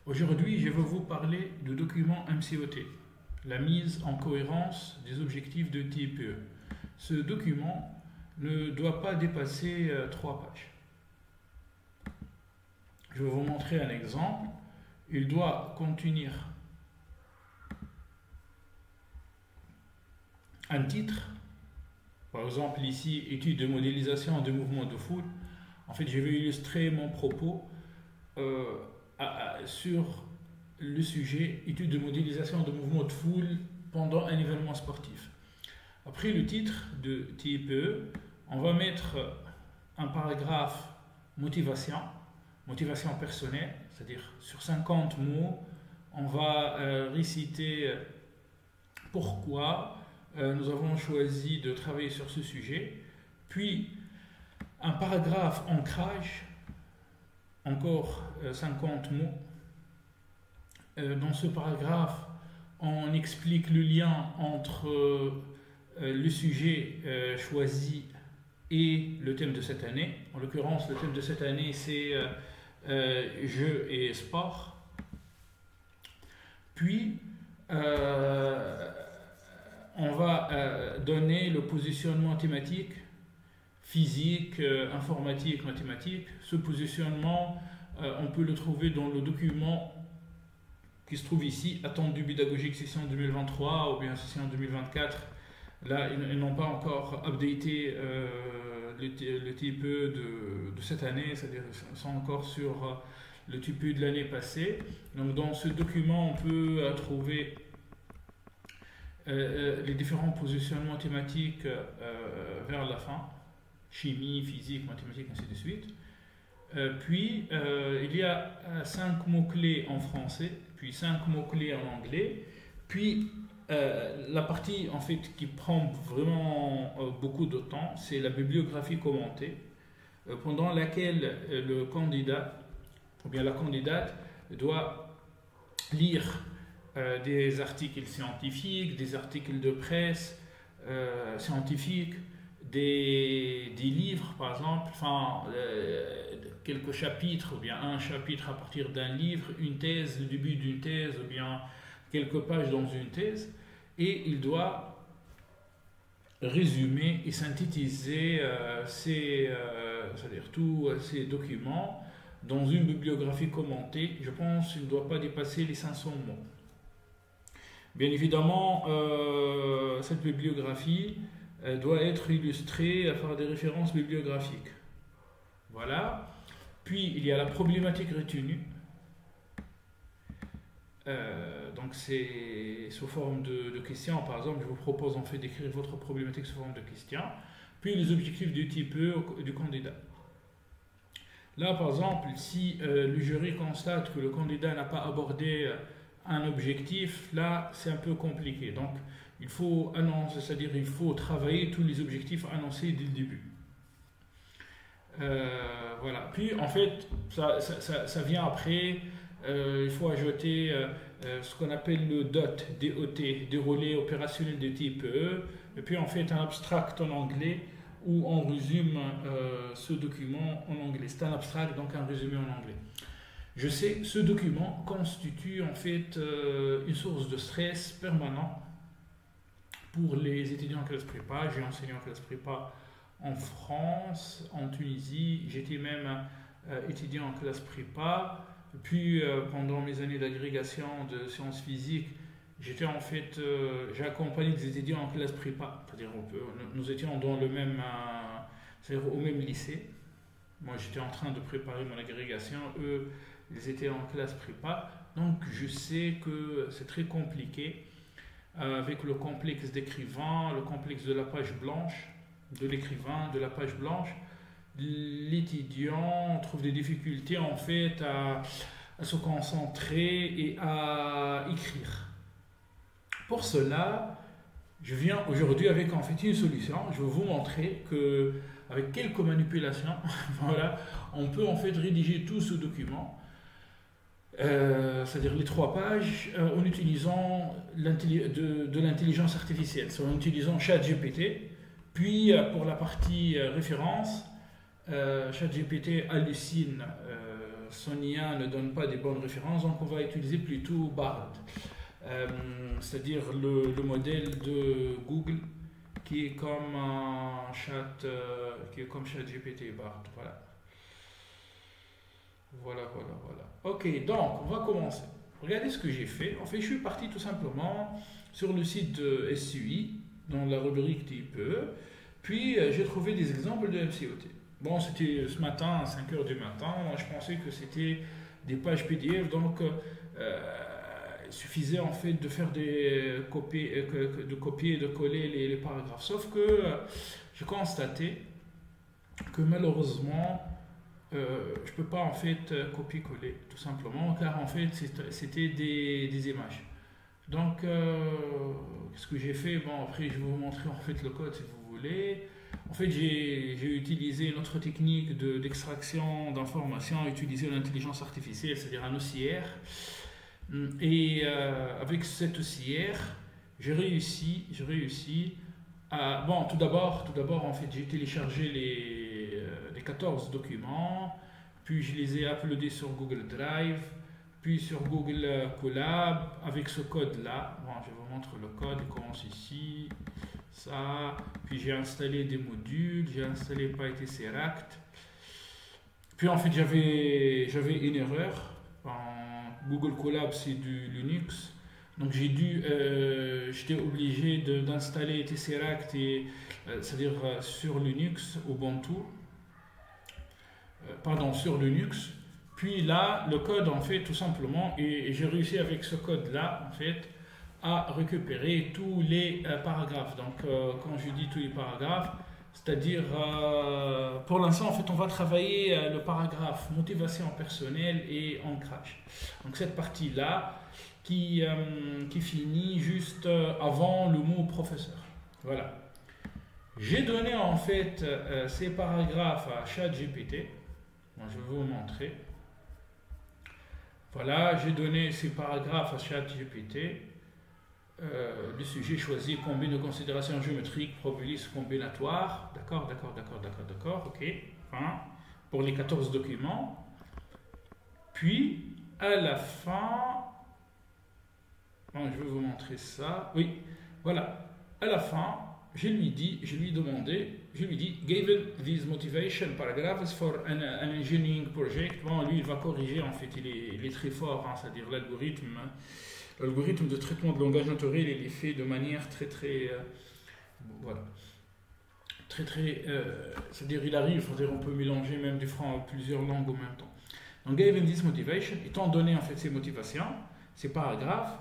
Aujourd'hui, je vais vous parler du document MCOT, la mise en cohérence des objectifs de TIPE. Ce document ne doit pas dépasser 3 pages. Je vais vous montrer un exemple. Il doit contenir un titre, par exemple ici, étude de modélisation de mouvements de foule. En fait, je vais illustrer mon propos sur le sujet étude de modélisation de mouvements de foule pendant un événement sportif. Après le titre de TIPE, on va mettre un paragraphe motivation personnelle, c'est-à-dire sur 50 mots, on va réciter pourquoi nous avons choisi de travailler sur ce sujet, puis un paragraphe ancrage, encore 50 mots. Dans ce paragraphe, on explique le lien entre le sujet choisi et le thème de cette année. En l'occurrence, le thème de cette année, c'est jeux et sport. Puis, on va donner le positionnement thématique, physique, informatique, mathématique. Ce positionnement, on peut le trouver dans le document qui se trouve ici, attendu pédagogique session 2023 ou bien session 2024. Là, ils n'ont pas encore updaté le TIPE de cette année, c'est-à-dire qu'ils sont encore sur le TIPE de l'année passée. Donc dans ce document, on peut trouver les différents positionnements thématiques vers la fin, chimie, physique, mathématiques, ainsi de suite. Puis il y a 5 mots-clés en français, puis 5 mots-clés en anglais, puis la partie en fait qui prend vraiment beaucoup de temps, c'est la bibliographie commentée, pendant laquelle le candidat ou bien la candidate doit lire des articles scientifiques, des articles de presse scientifiques, des livres par exemple, quelques chapitres ou bien un chapitre à partir d'un livre, une thèse, le début d'une thèse ou bien quelques pages dans une thèse, et il doit résumer et synthétiser c'est-à-dire tous ces documents dans une bibliographie commentée. Je pense qu'il ne doit pas dépasser les 500 mots. Bien évidemment, cette bibliographie doit être illustrée par des références bibliographiques. Voilà. Puis il y a la problématique retenue. Donc c'est sous forme de questions. Par exemple, je vous propose en fait d'écrire votre problématique sous forme de questions. Puis les objectifs du type du candidat. Là, par exemple, si le jury constate que le candidat n'a pas abordé un objectif, là, c'est un peu compliqué. Donc, il faut annoncer, c'est-à-dire il faut travailler tous les objectifs annoncés dès le début. Voilà. Puis, en fait, ça vient après. Il faut ajouter ce qu'on appelle le DOT, déroulé opérationnel de type E. Et puis, on fait un abstract en anglais où on résume ce document en anglais. C'est un abstract, donc un résumé en anglais. Je sais, ce document constitue en fait une source de stress permanent pour les étudiants en classe prépa. J'ai enseigné en classe prépa en France, en Tunisie. J'étais même étudiant en classe prépa. Puis pendant mes années d'agrégation de sciences physiques, j'étais en fait, j'ai accompagné des étudiants en classe prépa. C'est-à-dire nous étions dans le même, c'est-à-dire au même lycée. Moi, j'étais en train de préparer mon agrégation. Eux, ils étaient en classe prépa. Donc, je sais que c'est très compliqué avec le complexe d'écrivain, le complexe de la page blanche, de l'écrivain, de la page blanche. L'étudiant trouve des difficultés en fait à se concentrer et à écrire. Pour cela, je viens aujourd'hui avec en fait une solution. Je vais vous montrer que avec quelques manipulations, voilà, on peut en fait rédiger tout ce document, c'est-à-dire les 3 pages, en utilisant de l'intelligence artificielle, en utilisant ChatGPT. Puis pour la partie référence, ChatGPT hallucine son IA ne donne pas des bonnes références, donc on va utiliser plutôt Bard, c'est-à-dire le modèle de Google qui est comme un chat, qui est comme ChatGPT, Bard. Voilà. Voilà. Ok, donc on va commencer. Regardez ce que j'ai fait. En fait, je suis parti tout simplement sur le site de SUI, dans la rubrique TIPE, puis j'ai trouvé des exemples de MCOT. Bon, c'était ce matin à 5 heures du matin. Moi, je pensais que c'était des pages PDF, donc il suffisait en fait de faire des copier, de copier et de coller les paragraphes. Sauf que j'ai constaté que malheureusement, je ne peux pas en fait copier-coller, tout simplement, car en fait c'était des images. Donc, ce que j'ai fait, bon, après je vais vous montrer en fait le code si vous voulez. En fait, j'ai utilisé une autre technique d'extraction d'informations, utilisé l'intelligence artificielle, c'est-à-dire un OCR. Et avec cet OCR, j'ai réussi à... Bon, tout d'abord, en fait, j'ai téléchargé les 14 documents, puis je les ai uploadés sur Google Drive, puis sur Google Colab, avec ce code-là. Bon, je vous montre le code, il commence ici, ça, puis j'ai installé des modules, j'ai installé PyTesseract, puis en fait j'avais une erreur. Google Colab c'est du Linux, donc j'étais obligé d'installer Tesseract, c'est-à-dire sur Linux, Ubuntu, sur Linux. Puis là, le code en fait tout simplement, et j'ai réussi avec ce code-là en fait à récupérer tous les paragraphes. Donc quand je dis tous les paragraphes, c'est-à-dire pour l'instant en fait on va travailler le paragraphe motivation personnelle et ancrage. Donc cette partie-là qui finit juste avant le mot professeur. Voilà. J'ai donné en fait ces paragraphes à ChatGPT. Bon, je vais vous montrer. Voilà, j'ai donné ces paragraphes à ChatGPT. Le sujet choisi, combine de considérations géométriques, probabilistes, combinatoires. D'accord, ok. Enfin, pour les 14 documents. Puis, à la fin, bon, je vais vous montrer ça. Oui, voilà. À la fin, je lui dis, given these motivation paragraphs for an engineering project. Bon, lui, il va corriger, en fait, il est très fort, hein, c'est-à-dire l'algorithme de traitement de langage naturel, il est fait de manière très, voilà. C'est-à-dire, il arrive, on peut mélanger même plusieurs langues en même temps. Donc, given this motivation, étant donné, en fait, ces motivations, ces paragraphes,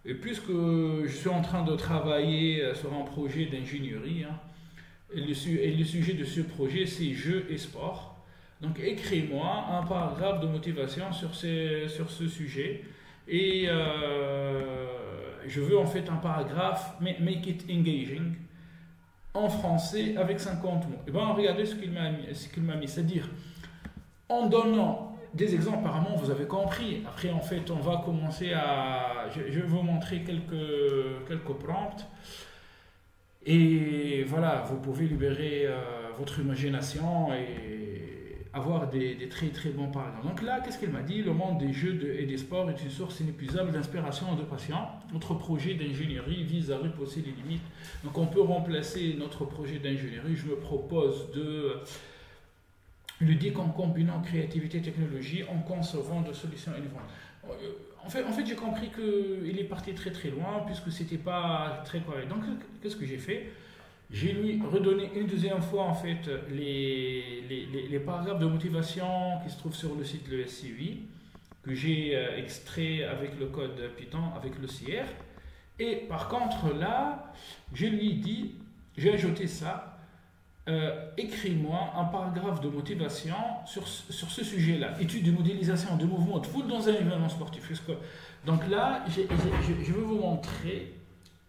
et puisque je suis en train de travailler sur un projet d'ingénierie, hein, et le sujet de ce projet, c'est jeux et sport. Donc, écris-moi un paragraphe de motivation sur ce sujet. Et je veux en fait un paragraphe, make it engaging, en français avec 50 mots. Et bien, regardez ce qu'il m'a mis. C'est-à-dire, en donnant des exemples, apparemment, vous avez compris. Après, en fait, on va commencer à... Je vais vous montrer quelques prompts. Et voilà, vous pouvez libérer votre imagination et avoir des très bons paragraphes. Donc là, qu'est-ce qu'il m'a dit? Le monde des jeux et des sports est une source inépuisable d'inspiration et de passion. Notre projet d'ingénierie vise à repousser les limites. Donc on peut remplacer notre projet d'ingénierie. Je me propose de le dire en combinant créativité et technologie, en concevant de solutions innovantes. En fait j'ai compris qu'il est parti très loin, puisque c'était pas très correct. Donc, qu'est-ce que j'ai fait? J'ai lui redonné une deuxième fois, en fait, les paragraphes de motivation qui se trouvent sur le site de SUI, que j'ai extrait avec le code Python, avec le CR. Et par contre, là, je lui dit, j'ai ajouté ça, écris-moi un paragraphe de motivation sur ce sujet-là. Étude de modélisation de mouvement de foule dans un événement sportif. Donc là, je vais vous montrer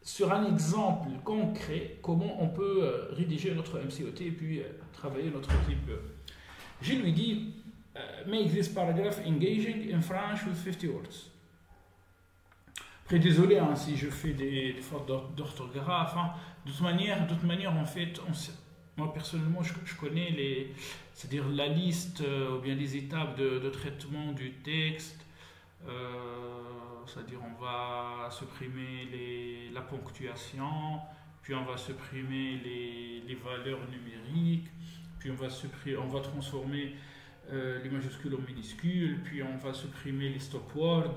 sur un exemple concret comment on peut rédiger notre MCOT et puis travailler notre type. Je lui dis, make this paragraph engaging in French with 50 words. Après, désolé si je fais des fautes d'orthographe. Hein. De toute manière, en fait, moi personnellement, je connais c'est-à-dire la liste ou bien les étapes de traitement du texte. C'est-à-dire on va supprimer la ponctuation, puis on va supprimer les valeurs numériques, puis on va transformer les majuscules en minuscules, puis on va supprimer les stop words,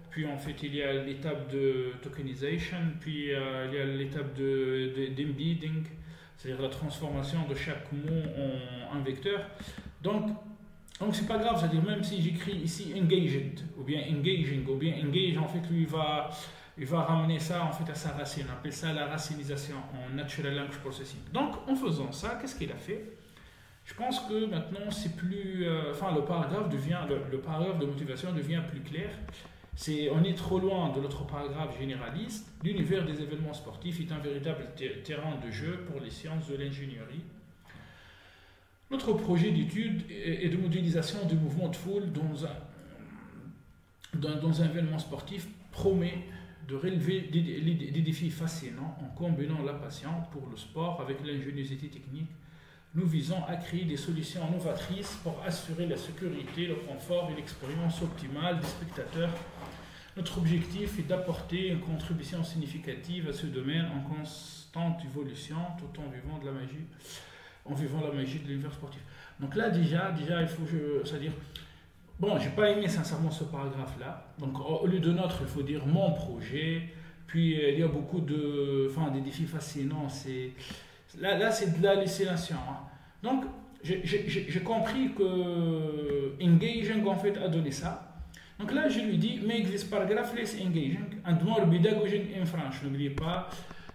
puis en fait il y a l'étape de tokenization, puis il y a l'étape d'embedding, c'est-à-dire la transformation de chaque mot en un vecteur. Donc c'est pas grave, c'est-à-dire même si j'écris ici engaged, ou bien engaging, ou bien engage, en fait lui il va ramener ça en fait à sa racine, on appelle ça la racinisation en Natural Language Processing. Donc en faisant ça, qu'est-ce qu'il a fait? Je pense que maintenant c'est plus, le paragraphe le paragraphe de motivation devient plus clair. On est trop loin de l'autre paragraphe généraliste. L'univers des événements sportifs est un véritable terrain de jeu pour les sciences de l'ingénierie. Notre projet d'étude et de modélisation du mouvement de foule dans un événement sportif promet de relever des défis fascinants en combinant la passion pour le sport avec l'ingéniosité technique. Nous visons à créer des solutions novatrices pour assurer la sécurité, le confort et l'expérience optimale des spectateurs. Notre objectif est d'apporter une contribution significative à ce domaine en constante évolution tout en vivant la magie de l'univers sportif. Donc là déjà il faut c'est-à-dire bon, j'ai pas aimé sincèrement ce paragraphe-là. Donc au lieu de notre, il faut dire mon projet. Puis il y a beaucoup des défis fascinants. Là c'est de la législation. Hein. Donc j'ai compris que engaging en fait a donné ça. Donc là je lui dis make this paragraph less engaging and more pedagogic in French. N'oubliez pas,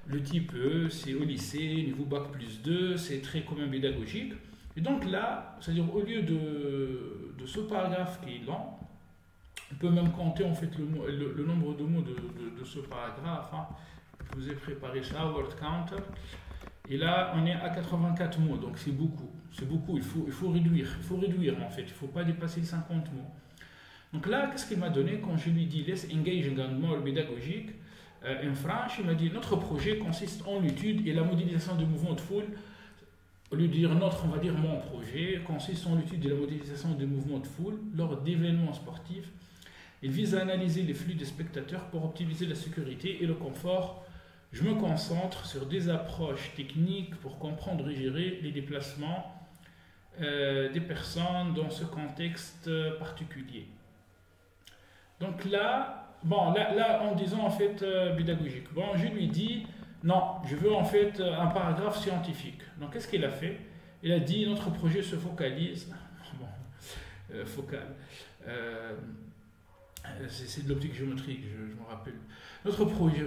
le type E, c'est au lycée, niveau bac plus 2, c'est très quand même pédagogique. Et donc là, c'est-à-dire au lieu de ce paragraphe qui est lent, on peut même compter en fait le nombre de mots de ce paragraphe. Hein. Je vous ai préparé ça, word counter. Et là, on est à 84 mots, donc c'est beaucoup. C'est beaucoup, il faut réduire en fait, il ne faut pas dépasser les 50 mots. Donc là, qu'est-ce qu'il m'a donné quand je lui dis less engaging and more pédagogique en France, il m'a dit notre projet consiste en l'étude et la modélisation du mouvement de foule. Au lieu de dire notre, on va dire mon projet, consiste en l'étude et la modélisation des mouvements de foule lors d'événements sportifs. Il vise à analyser les flux des spectateurs pour optimiser la sécurité et le confort. Je me concentre sur des approches techniques pour comprendre et gérer les déplacements des personnes dans ce contexte particulier. Donc là, en disant en fait pédagogique, je lui dis non, je veux en fait un paragraphe scientifique. Donc qu'est-ce qu'il a fait? Il a dit notre projet se focalise, focal, c'est de l'optique géométrique, je me rappelle. Notre projet,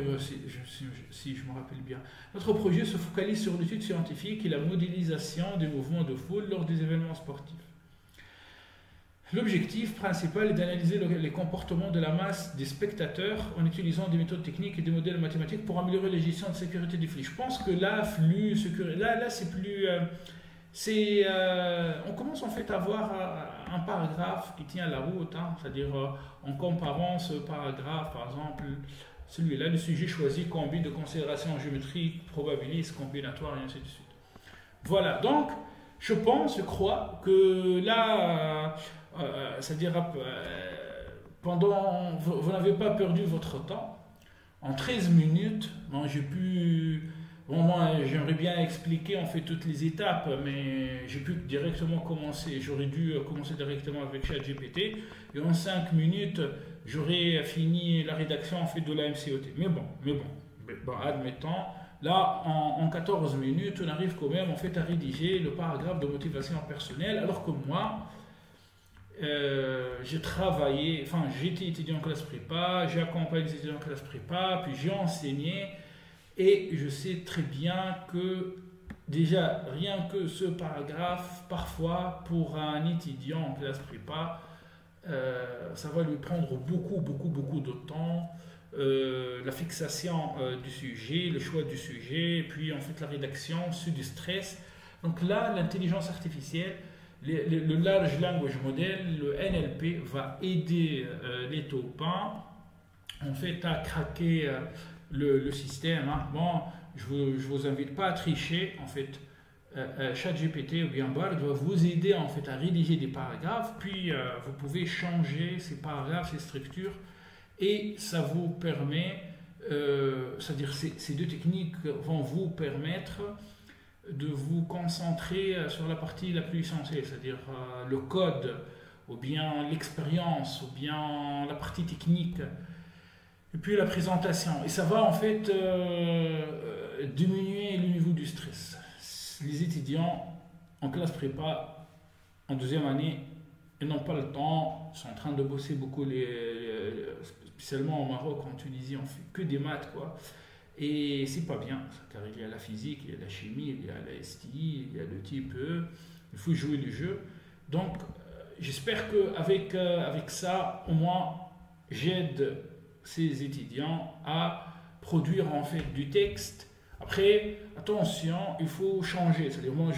si je me rappelle bien, notre projet se focalise sur l'étude scientifique et la modélisation des mouvements de foule lors des événements sportifs. L'objectif principal est d'analyser les comportements de la masse des spectateurs en utilisant des méthodes techniques et des modèles mathématiques pour améliorer la gestion de sécurité des flux. Je pense que là, c'est plus... on commence en fait à avoir un paragraphe qui tient la route, hein, c'est-à-dire en comparant ce paragraphe, par exemple, celui-là, le sujet choisi combine de considérations géométriques, probabilistes, combinatoires et ainsi de suite. Voilà, donc je crois que là... c'est-à-dire pendant vous n'avez pas perdu votre temps en 13 minutes. Moi j'aimerais bien expliquer en fait toutes les étapes, mais j'ai pu directement commencer, j'aurais dû commencer directement avec ChatGPT et en 5 minutes j'aurais fini la rédaction en fait de la MCOT, mais bon admettons. Là, en 14 minutes, on arrive quand même en fait à rédiger le paragraphe de motivation personnelle, alors que moi j'ai travaillé, j'étais étudiant en classe prépa, j'ai accompagné les étudiants en classe prépa, puis j'ai enseigné, et je sais très bien que déjà, rien que ce paragraphe, parfois, pour un étudiant en classe prépa, ça va lui prendre beaucoup de temps, la fixation du sujet, le choix du sujet, puis en fait la rédaction, c'est du stress. Donc là, l'intelligence artificielle, le Large Language Model, le NLP, va aider les taupins en fait à craquer le système. Hein. Bon, je vous invite pas à tricher en fait. ChatGPT ou bien Bard va vous aider en fait à rédiger des paragraphes, puis vous pouvez changer ces paragraphes, ces structures, et ça vous permet, c'est-à-dire ces deux techniques vont vous permettre de vous concentrer sur la partie la plus essentielle, c'est-à-dire le code, ou bien l'expérience, ou bien la partie technique, et puis la présentation. Et ça va en fait diminuer le niveau du stress. Les étudiants en classe prépa, en deuxième année, ils n'ont pas le temps, ils sont en train de bosser beaucoup, spécialement au Maroc, en Tunisie, on fait que des maths, quoi. Et c'est pas bien, car il y a la physique, il y a la chimie, il y a la STI, il y a le type E, il faut jouer le jeu. Donc, j'espère qu'avec avec ça, au moins, j'aide ces étudiants à produire en fait du texte. Après, attention, il faut changer. C'est-à-dire, moi,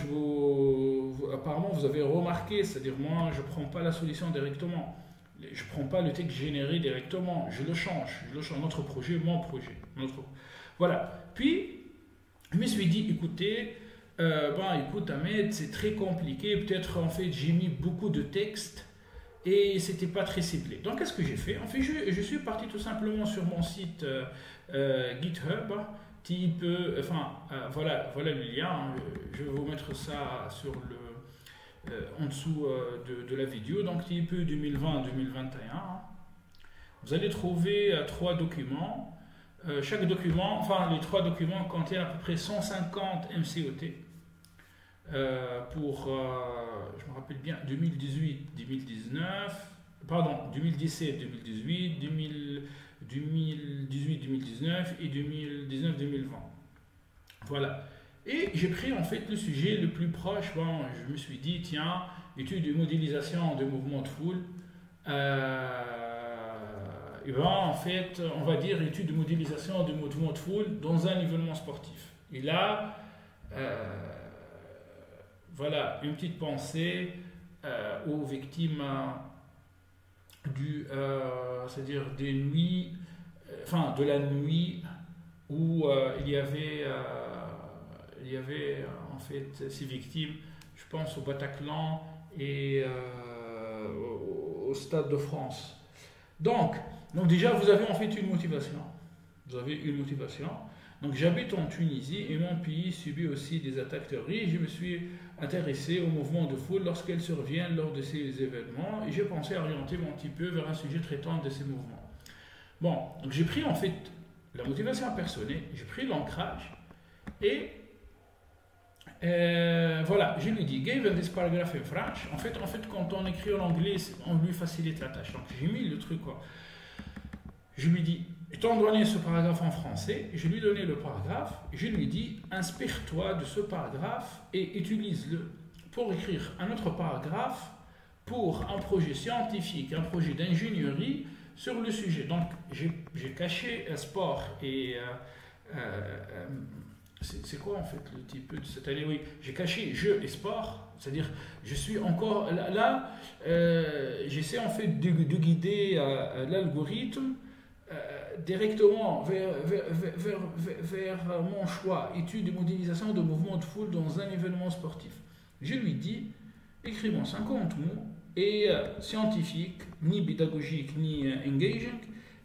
apparemment, vous avez remarqué, c'est-à-dire, moi, je ne prends pas la solution directement. Je ne prends pas le texte généré directement. Je le change. Notre projet, mon projet. Voilà. Puis, je me suis dit, écoutez, écoute, Ahmed, c'est très compliqué. Peut-être, en fait, j'ai mis beaucoup de texte et c'était pas très ciblé. Donc, qu'est-ce que j'ai fait? En fait, je suis parti tout simplement sur mon site GitHub. Voilà le lien, hein. Je vais vous mettre ça en dessous de la vidéo. Donc type 2020-2021, hein. Vous allez trouver trois documents. Chaque document, les trois documents contiennent à peu près 150 MCOT pour, je me rappelle bien, 2018-2019, pardon, 2017-2018, 2018-2019 et 2019-2020. Voilà. Et j'ai pris en fait le sujet le plus proche. Je me suis dit, tiens, étude de modélisation de mouvements de foule. En fait, on va dire étude de modélisation de mouvements de foule dans un événement sportif. Et là, voilà, une petite pensée aux victimes c'est-à-dire des nuits, de la nuit où il y avait en fait ces victimes, je pense au Bataclan et au Stade de France. Donc déjà vous avez en fait une motivation. Donc j'habite en Tunisie et mon pays subit aussi des attaques terroristes. Je me suis intéressé au mouvement de foule lorsqu'elles surviennent lors de ces événements et j'ai pensé orienter mon petit peu vers un sujet traitant de ces mouvements. Donc j'ai pris en fait la motivation personnelle, j'ai pris l'ancrage et voilà, je lui dis given this paragraph in French. En fait, quand on écrit en anglais, on lui facilite la tâche. Donc j'ai mis le truc, quoi. Je lui dis, étant donné ce paragraphe en français, je lui ai donné le paragraphe, je lui dis, inspire-toi de ce paragraphe et utilise-le pour écrire un autre paragraphe pour un projet scientifique, un projet d'ingénierie sur le sujet. Donc, j'ai caché sport et... c'est quoi en fait le type de cette année? Oui, j'ai caché jeu et sport, c'est-à-dire je suis encore là, j'essaie en fait de guider l'algorithme directement vers mon choix, étude et modélisation de mouvements de foule dans un événement sportif. Je lui dis, écris-moi 50 mots, et scientifique, ni pédagogique, ni engaging,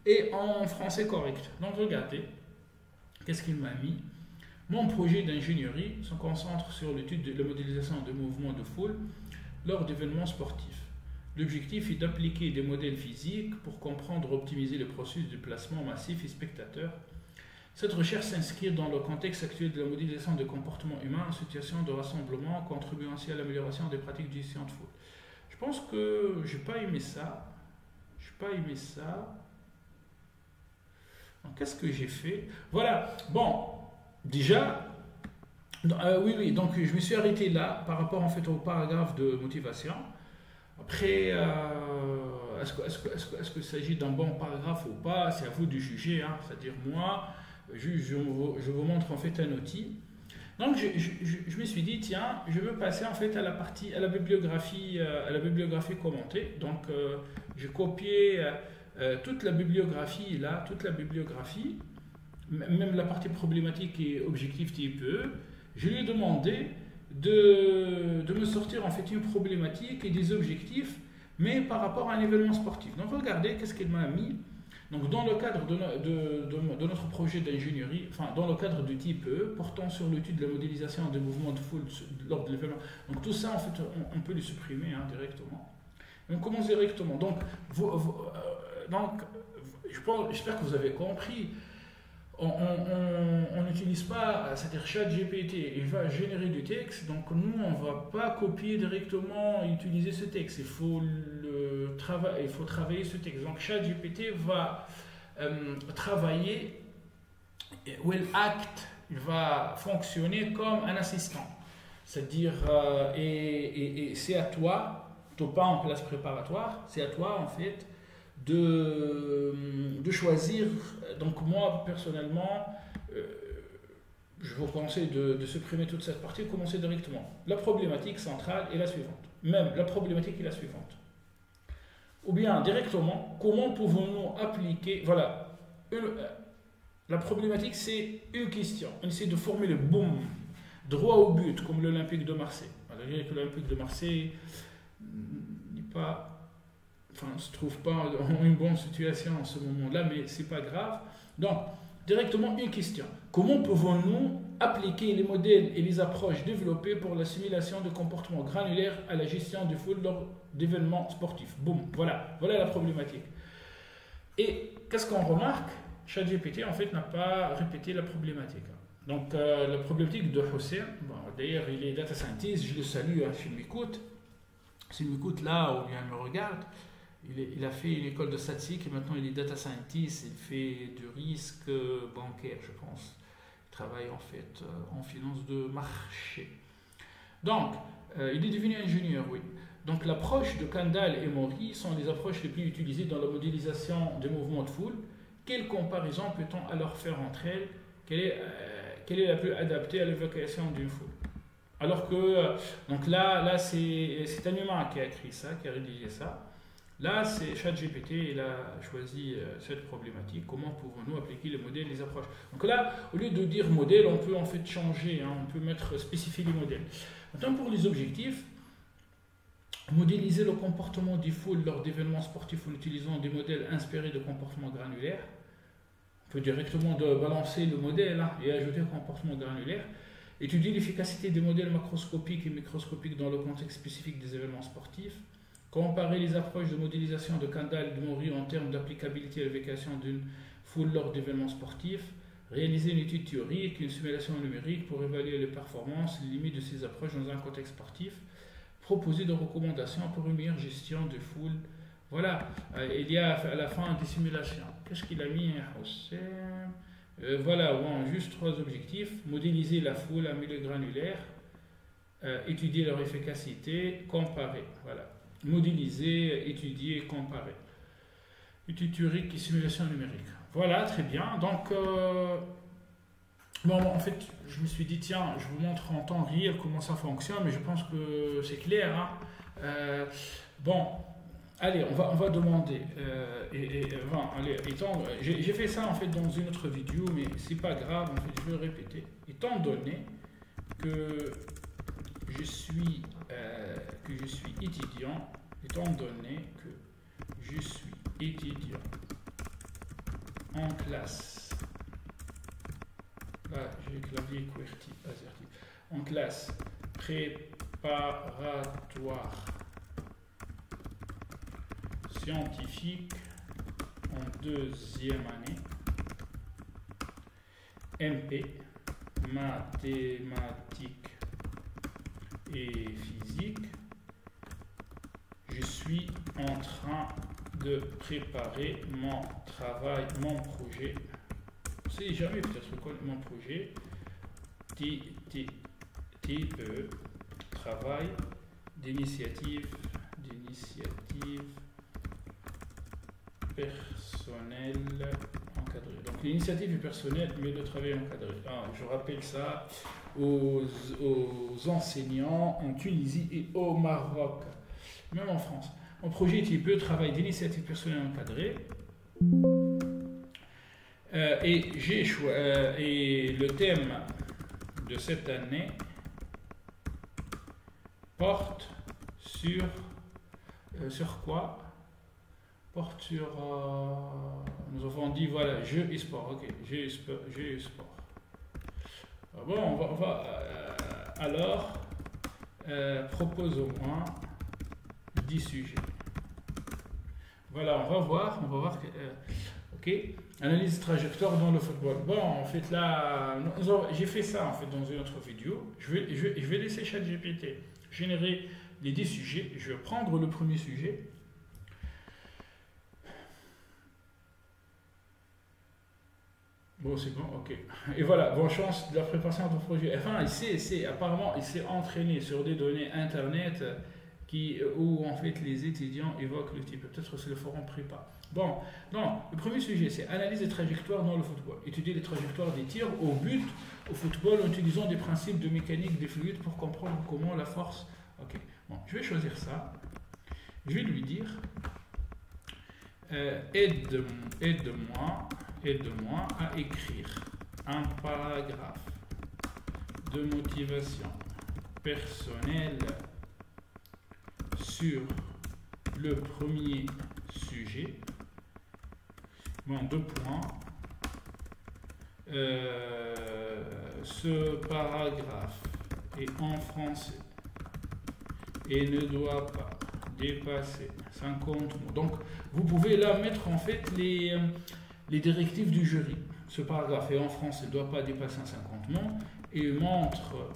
et en français correct. Donc regardez, qu'est-ce qu'il m'a mis? Mon projet d'ingénierie se concentre sur l'étude de la modélisation de mouvements de foule lors d'événements sportifs. L'objectif est d'appliquer des modèles physiques pour comprendre et optimiser le processus de placement massif et spectateur. Cette recherche s'inscrit dans le contexte actuel de la modélisation des comportements humains en situation de rassemblement, contribuant ainsi à l'amélioration des pratiques de gestion de foule. Je pense que je n'ai pas aimé ça. Donc, qu'est-ce que j'ai fait? Voilà. Déjà, oui, donc je me suis arrêté là par rapport en fait au paragraphe de motivation. Après, est-ce qu'il s'agit d'un bon paragraphe ou pas? C'est à vous de juger, hein. C'est-à-dire moi, je vous montre en fait un outil. Donc je me suis dit, tiens, je veux passer en fait à la bibliographie commentée. Donc j'ai copié toute la bibliographie là, même la partie problématique et objectif type E. Je lui ai demandé de me sortir en fait une problématique et des objectifs, mais par rapport à un événement sportif. Donc regardez qu'est-ce qu'il m'a mis. Donc dans le cadre de notre projet d'ingénierie, enfin dans le cadre du type E, portant sur l'étude de la modélisation des mouvements de foule lors de l'événement. Donc tout ça en fait on peut le supprimer directement. On commence directement. Donc, j'espère que vous avez compris. On n'utilise pas, c'est-à-dire ChatGPT, il va générer du texte, donc nous on ne va pas copier directement et utiliser ce texte, il faut travailler ce texte. Donc ChatGPT va travailler, will act, il va fonctionner comme un assistant, c'est-à-dire, et c'est à toi, pas en classe préparatoire, c'est à toi en fait de choisir. Donc moi personnellement je vous conseille de supprimer toute cette partie et commencer directement. La problématique centrale est la suivante, même la problématique est la suivante, ou bien directement comment pouvons-nous appliquer, voilà, la problématique c'est une question, on essaie de formuler boum, droit au but comme l'Olympique de Marseille. L'Olympique de Marseille n'est pas, ne se trouve pas dans une bonne situation en ce moment-là, mais c'est pas grave. Donc, directement une question. Comment pouvons-nous appliquer les modèles et les approches développées pour la simulation de comportements granulaires à la gestion de foule lors d'événements sportifs? Boum, voilà la problématique. Et qu'est-ce qu'on remarque? ChatGPT, en fait, n'a pas répété la problématique. Donc, la problématique de Hussein, d'ailleurs, il est data scientist, je le salue s'il m'écoute. S'il m'écoute là, ou bien il me regarde, il a fait une école de statistique et maintenant il est data scientist, il fait du risque bancaire, je pense. Il travaille en fait en finance de marché. Donc, il est devenu ingénieur, oui. Donc, l'approche de Kandal et Mori sont les approches les plus utilisées dans la modélisation des mouvements de foule. Quelle comparaison peut-on alors faire entre elles? Quelle est la plus adaptée à l'évacuation d'une foule? Alors que, donc là c'est un humain qui a écrit ça, qui a rédigé ça. Là, c'est ChatGPT, il a choisi cette problématique. Comment pouvons-nous appliquer les modèles, les approches? Donc là, au lieu de dire modèle, on peut en fait changer, on peut spécifier les modèles. Maintenant, pour les objectifs, modéliser le comportement des foules lors d'événements sportifs en utilisant des modèles inspirés de comportements granulaires. On peut directement balancer le modèle et ajouter un comportement granulaire. Étudier l'efficacité des modèles macroscopiques et microscopiques dans le contexte spécifique des événements sportifs. Comparer les approches de modélisation de Kandal et de Mori en termes d'applicabilité à l'évacuation d'une foule lors d'événements sportifs. Réaliser une étude théorique, une simulation numérique pour évaluer les performances et les limites de ces approches dans un contexte sportif. Proposer des recommandations pour une meilleure gestion de foule. Voilà, il y a à la fin des simulations. Qu'est-ce qu'il a mis, Hossein? Voilà, juste 3 objectifs. Modéliser la foule à milieu granulaire, étudier leur efficacité, comparer. Voilà. Modéliser, étudier, comparer. Étude théorique et simulation numérique. Voilà, très bien. Donc, en fait, je me suis dit, tiens, je vous montre en temps réel comment ça fonctionne, mais je pense que c'est clair. Allez, on va demander. J'ai fait ça en fait dans une autre vidéo, mais c'est pas grave. En fait, je vais le répéter. Étant donné que je suis étudiant, en classe. Là, j'ai clavier QWERTY, AZERTY. En classe préparatoire scientifique en 2e année, MP, mathématiques et physique. Je suis en train de préparer mon travail, mon projet. On ne sait jamais peut-être quoi mon projet. TPE, travail d'initiative personnelle encadrée. Donc l'initiative est personnelle, mais le travail encadré. Je rappelle ça aux enseignants en Tunisie et au Maroc, même en France. Mon projet TPE, travail d'initiative personnelle encadrée. Et le thème de cette année porte sur quoi? Porte sur, nous avons dit, voilà, jeu et sport, ok, jeu et sport. Bon, on va alors, propose au moins 10 sujets. Voilà, on va voir ok, analyse trajectoire dans le football. Bon, en fait, là, j'ai fait ça, en fait, dans une autre vidéo. Je vais laisser ChatGPT générer les 10 sujets. Je vais prendre le premier sujet. Bon, c'est bon, ok. Et voilà, bonne chance de la préparation de ton projet. Enfin, apparemment, il s'est entraîné sur des données Internet où, en fait, les étudiants évoquent le type. Peut-être que c'est le forum prépa. Bon, non, le premier sujet, c'est analyse des trajectoires dans le football. Étudier les trajectoires des tirs au but au football en utilisant des principes de mécanique des fluides pour comprendre comment la force... Ok, bon, je vais choisir ça. Je vais lui dire... aide-moi à écrire un paragraphe de motivation personnelle sur le premier sujet. Bon, 2 points. Ce paragraphe est en français et ne doit pas dépasser 50 mots. Donc, vous pouvez là mettre en fait les directives du jury. Ce paragraphe est en français, ne doit pas dépasser 50 mots et montre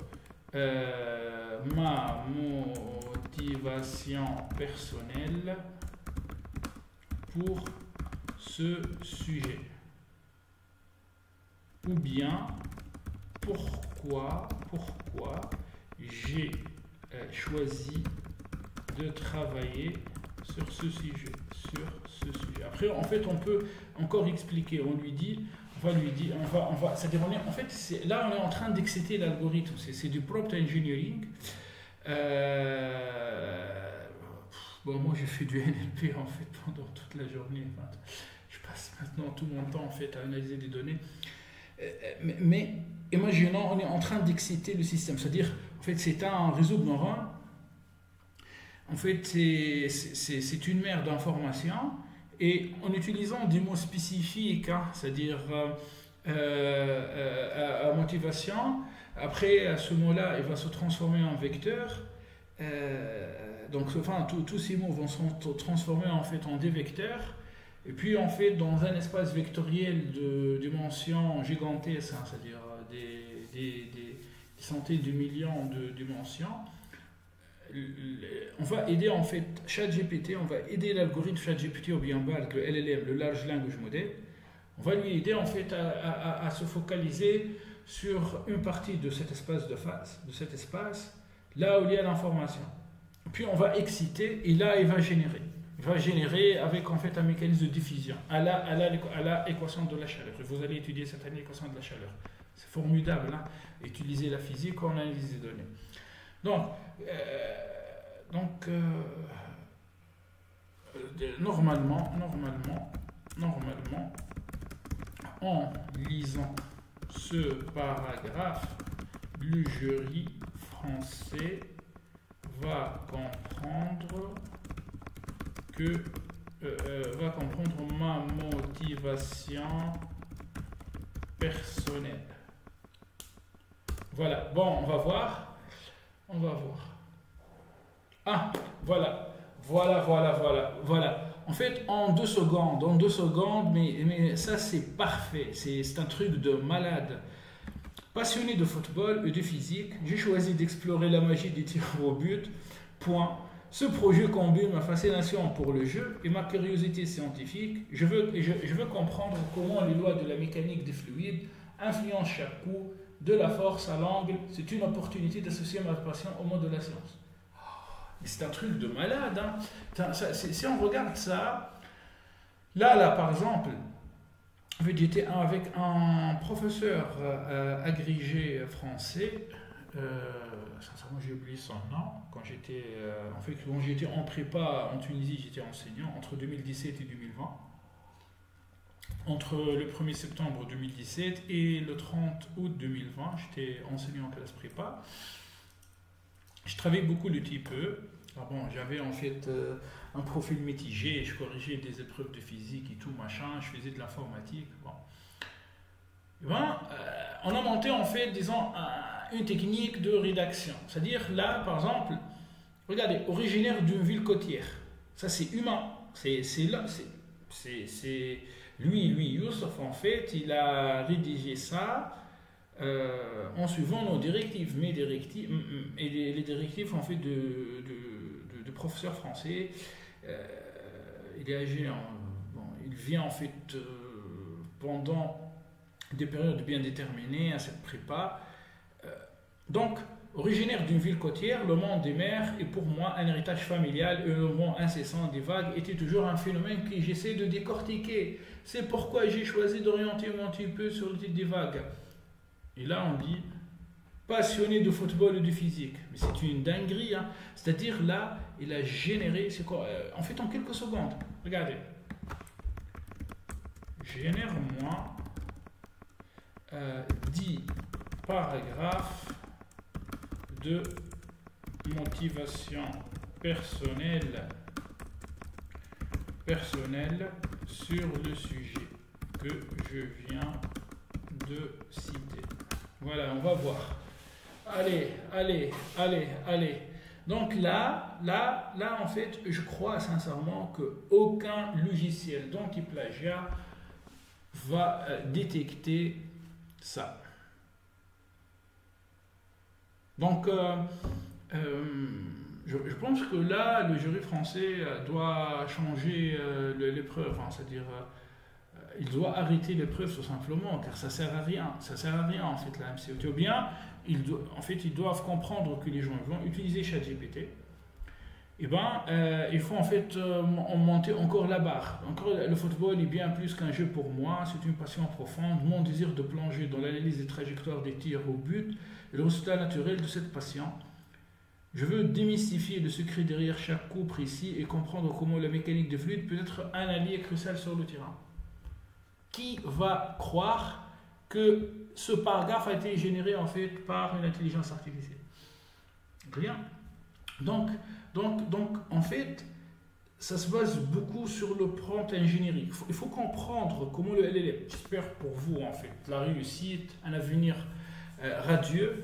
ma motivation personnelle pour ce sujet. Ou bien, pourquoi j'ai choisi de travailler sur ce sujet. Après, en fait, on peut encore expliquer. On va lui dire, c'est-à-dire en fait, là, on est en train d'exciter l'algorithme. C'est du prompt engineering. Bon, moi, j'ai fait du NLP en fait pendant toute la journée. Enfin, je passe maintenant tout mon temps en fait à analyser des données. Mais imaginons, on est en train d'exciter le système. C'est-à-dire, en fait, c'est un réseau de neurones. En fait, c'est une mer d'informations et en utilisant des mots spécifiques, hein, c'est-à-dire à motivation, après, ce mot-là, il va se transformer en vecteur. Donc, enfin, tous ces mots vont se transformer en fait en des vecteurs. Et puis, en fait, dans un espace vectoriel de dimensions gigantesques, hein, c'est-à-dire des centaines de millions de dimensions, on va aider en fait ChatGPT, on va aider l'algorithme ChatGPT ou bien BALC, le LLM, le Large Language Model. On va lui aider en fait à se focaliser sur une partie de cet espace de face, là où il y a l'information. Puis on va exciter et là il va générer. Il va générer avec en fait un mécanisme de diffusion à la équation de la chaleur. Vous allez étudier cette année l'équation de la chaleur. C'est formidable, hein? Utiliser la physique en analyse des données. Donc, normalement, en lisant ce paragraphe, le jury français va comprendre ma motivation personnelle. Voilà, bon, on va voir. Ah, voilà. En fait, en 2 secondes, mais ça c'est parfait, c'est un truc de malade. Passionné de football et de physique, j'ai choisi d'explorer la magie des tirs au but. Point. Ce projet combine ma fascination pour le jeu et ma curiosité scientifique. Je veux comprendre comment les lois de la mécanique des fluides influencent chaque coup, de la force à l'angle. C'est une opportunité d'associer ma passion au monde de la science. C'est un truc de malade, hein. Si on regarde ça, là par exemple, j'étais avec un professeur agrégé français, sincèrement j'ai oublié son nom, quand j'étais en prépa en Tunisie, j'étais enseignant entre 2017 et 2020. Entre le 1er septembre 2017 et le 30 août 2020, j'étais enseignant en classe prépa. je travaillais beaucoup le type E. Ah bon, j'avais en fait un profil mitigé, je corrigeais des épreuves de physique et tout, machin, je faisais de l'informatique. Bon. Eh ben, on a monté en fait, disons, une technique de rédaction. C'est-à-dire là, par exemple, regardez, originaire d'une ville côtière. Ça, c'est humain. C'est lui, Youssef, en fait, il a rédigé ça en suivant nos directives. Et les directives, en fait, de professeurs français. Il est âgé, bon, il vient, en fait, pendant des périodes bien déterminées à cette prépa. Donc, originaire d'une ville côtière, le monde des mers est pour moi un héritage familial et le mouvement incessant des vagues était toujours un phénomène que j'essaie de décortiquer. C'est pourquoi j'ai choisi d'orienter mon petit peu sur le titre des vagues. Et là, on dit passionné de football et de physique. Mais c'est une dinguerie, hein. C'est-à-dire là, il a généré, c'est quoi en fait, en quelques secondes. Regardez. Génère-moi 10 paragraphes de motivation personnelle sur le sujet que je viens de citer. Voilà, on va voir. Allez. Donc là, en fait, je crois sincèrement qu'aucun logiciel d'anti-plagiat va détecter ça. Donc, je pense que là, le jury français doit changer l'épreuve, hein, c'est-à-dire il doit arrêter l'épreuve tout simplement, car ça sert à rien. Ça sert à rien en fait la MCOT. Ou bien, ils doivent comprendre que les gens vont utiliser ChatGPT. Et il faut en fait monter encore la barre. Encore, le football est bien plus qu'un jeu pour moi, c'est une passion profonde. Mon désir de plonger dans l'analyse des trajectoires des tirs au but est le résultat naturel de cette passion. Je veux démystifier le secret derrière chaque coup précis et comprendre comment la mécanique des fluides peut être un allié crucial sur le terrain. Qui va croire que ce paragraphe a été généré en fait par une intelligence artificielle? Rien. Donc, en fait, ça se base beaucoup sur le prompt ingénierie. Il faut comprendre comment le LLM, j'espère pour vous en fait, la réussite, un avenir radieux.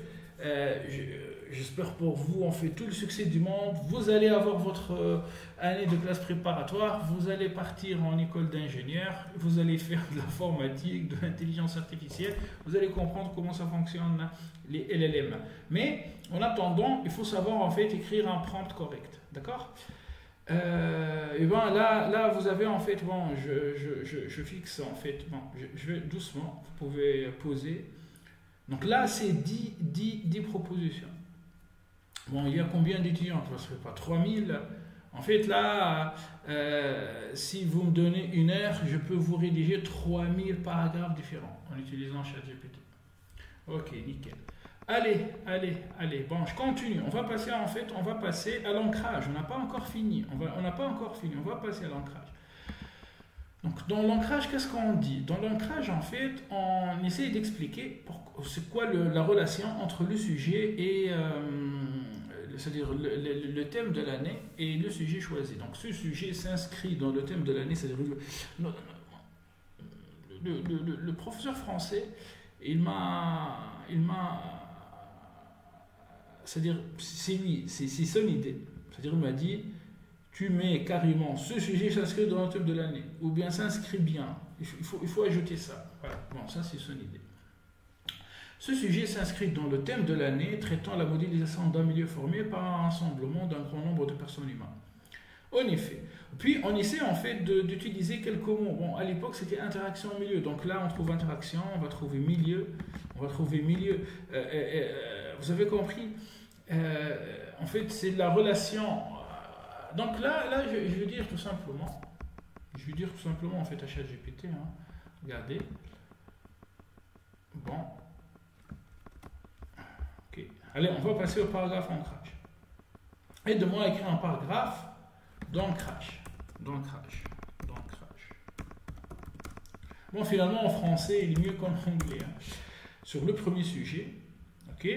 J'espère pour vous en fait tout le succès du monde. Vous allez avoir votre année de classe préparatoire, vous allez partir en école d'ingénieur, vous allez faire de l'informatique, de l'intelligence artificielle, vous allez comprendre comment ça fonctionne les LLM. Mais en attendant, il faut savoir en fait écrire un prompt correct, d'accord? Et là vous avez en fait, bon, je fixe en fait, bon, je vais doucement, vous pouvez poser. Donc là, c'est 10 propositions. Bon, il y a combien d'étudiants? Je ne sais pas, 3000. En fait, là, si vous me donnez une heure, je peux vous rédiger 3000 paragraphes différents en utilisant ChatGPT. Ok, nickel. Allez. Bon, je continue. On va passer à l'ancrage. On n'a pas encore fini. On va passer à l'ancrage. Donc, dans l'ancrage, qu'est-ce qu'on dit? Dans l'ancrage, en fait, on essaie d'expliquer c'est quoi la relation entre le sujet et c'est-à-dire le thème de l'année et le sujet choisi. Donc, ce sujet s'inscrit dans le thème de l'année, c'est-à-dire le professeur français, il m'a c'est-à-dire, c'est son idée. C'est-à-dire, il m'a dit, tu mets carrément ce sujet s'inscrit dans le thème de l'année, ou bien s'inscrit bien. Il faut ajouter ça. Voilà. Bon, ça, c'est son idée. Ce sujet s'inscrit dans le thème de l'année, traitant la modélisation d'un milieu formé par un rassemblement d'un grand nombre de personnes humaines. En effet. Puis, on essaie en fait d'utiliser quelques mots. Bon, à l'époque, c'était interaction au milieu. Donc là, on trouve interaction, on va trouver milieu. Vous avez compris? En fait, c'est la relation. Donc là, je vais dire tout simplement. En fait à ChatGPT. Hein. Regardez. Bon. Ok. Allez, on va passer au paragraphe ancrage. Aide-moi à écrire un paragraphe d'ancrage. Bon, finalement, en français, il est mieux qu'en anglais. Hein. Sur le premier sujet, ok.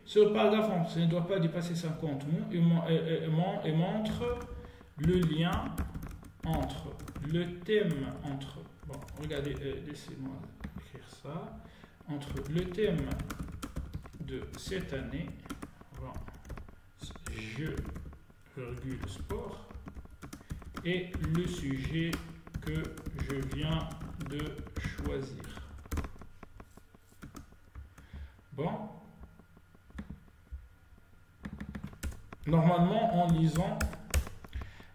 Ce paragraphe ne doit pas dépasser 50 mots et montre le lien entre le thème, bon, regardez, laissez-moi écrire ça, entre le thème de cette année, bon, jeu, virgule, sport, et le sujet que je viens de choisir. Bon. Normalement, en lisant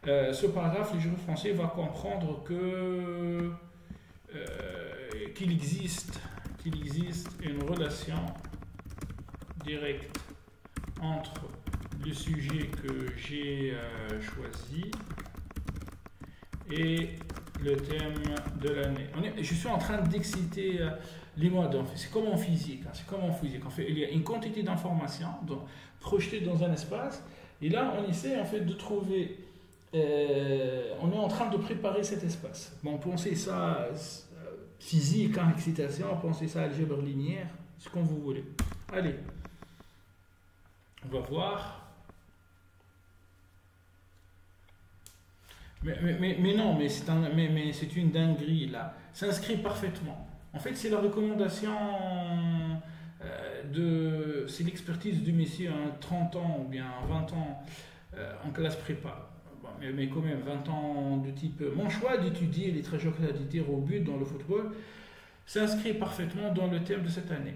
ce paragraphe, le jury français va comprendre que qu'il existe une relation directe entre le sujet que j'ai choisi et le thème de l'année. Je suis en train d'exciter les modes. C'est comme en physique. En fait, il y a une quantité d'informations projetées dans un espace. Et là, on essaie en fait de trouver. On est en train de préparer cet espace. Bon, pensez ça physique, excitation. Pensez ça algèbre linéaire. C'est comme vous voulez. Allez, on va voir. Mais non, mais c'est une dinguerie là. Ça s'inscrit parfaitement. En fait, c'est la recommandation c'est l'expertise du monsieur à 30 ans ou bien 20 ans en classe prépa. Bon, mais quand même, 20 ans de type. Mon choix d'étudier les trajectoires d'additifs au but dans le football s'inscrit parfaitement dans le thème de cette année.